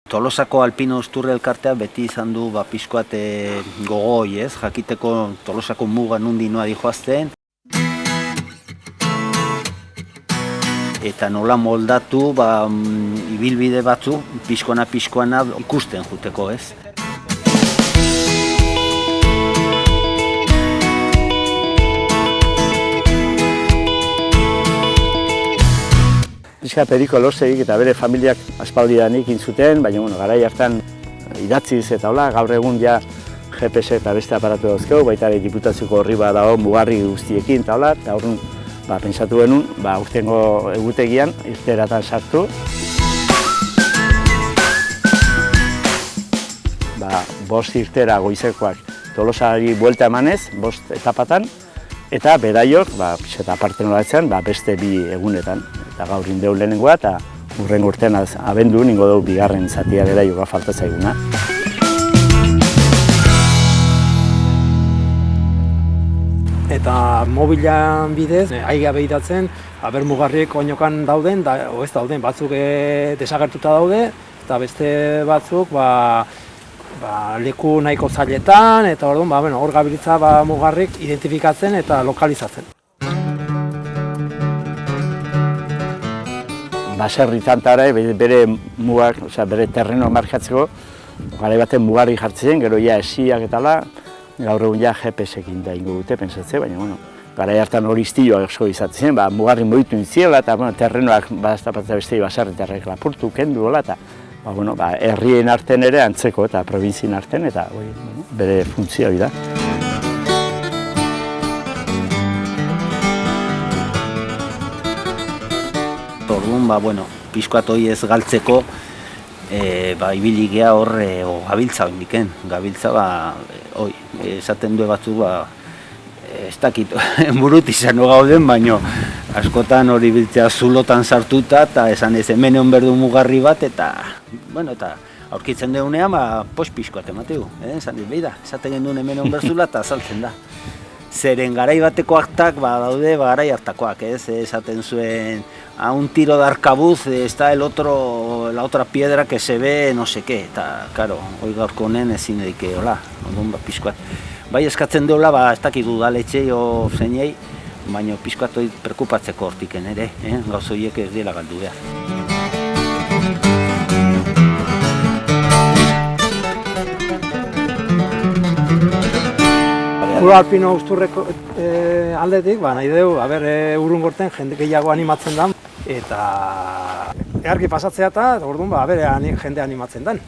Tolosako Alpino Usturri elkartea beti izan du pixkoat gogoi, ez? Jakiteko Tolosako muga nundi noa dijoazten. Eta nola moldatu ibilbide batzu pixkoana ikusten juteko, ez? Pixka Periko Elortzegik eta bere familiak aspaldidanik intzuten, baina garai hartan idatziz eta hola, gaur egun ja GPS eta beste aparatu dauzkeu, baita ere Diputazioko horri dago mugarri guztiekin eta hola, eta horren pentsatu genuen, urtengo egutegian irteeratan sartu. Bost irtera goizekoak Tolosari buelta emanez, bost etapatan, eta beraiok, pixeta aparte nolatzen, beste bi egunetan. Eta gaur indeu lehenengoa eta hurrengo urtean abendu ningo dugu bigarren zatia beraioka falta zaiguna. Eta mobilan bidez, aiga behitatzen, mugarriek oinokan dauden, o ez dauden, batzuk desagertuta daude, eta beste batzuk leku nahiko zailetan, eta hor gabiltza mugarrik identifikatzen eta lokalizatzen. Baserritan eta bere mugak, bere terreno markatzeko, garai baten mugarri jartzen, gero ja esiak eta gaur egun ja GPS-ekin da ingo dute, pensatzen, baina garai hartan hori iztioak asko izatzen, mugarri moitu intziela eta terrenoak badaztapatzea beste baserritarrek lapurtu, kendu, eta herrien arten ere antzeko eta provintzien arten, eta bere funtzioa da. Orduan, pixkoat hori ez galtzeko, ibili geha hor gabiltza hori diken. Gabiltza, esaten du batzuk, ez dakit, burut izan gauden, baina askotan hori biltzea zulotan sartuta, eta esan ez hemen egon berdu mugarri bat, eta aurkitzen dugunean, post pixkoat emateu. Esan ez, beida, esaten genduen hemen egon berzula, eta azaltzen da. Zeren garai bateko aktak daude garai hartakoak, esaten zuen a un tiro de arcabuz está la otra piedra que se ve no sé qué, eta claro, hoi gaurko honen ezin daike hola, pixkoat. Bai eskatzen deula, ez dakit udaletxe o zeinei, baina pixkoat hori perkupatzeko hortiken ere, gauz horiek ez dela galdu behar. Uro Alpino Usturreko aldetik, nahi dugu, Urrungorten jende gehiago animatzen da, eta eharki pasatzea eta orduan jende animatzen den.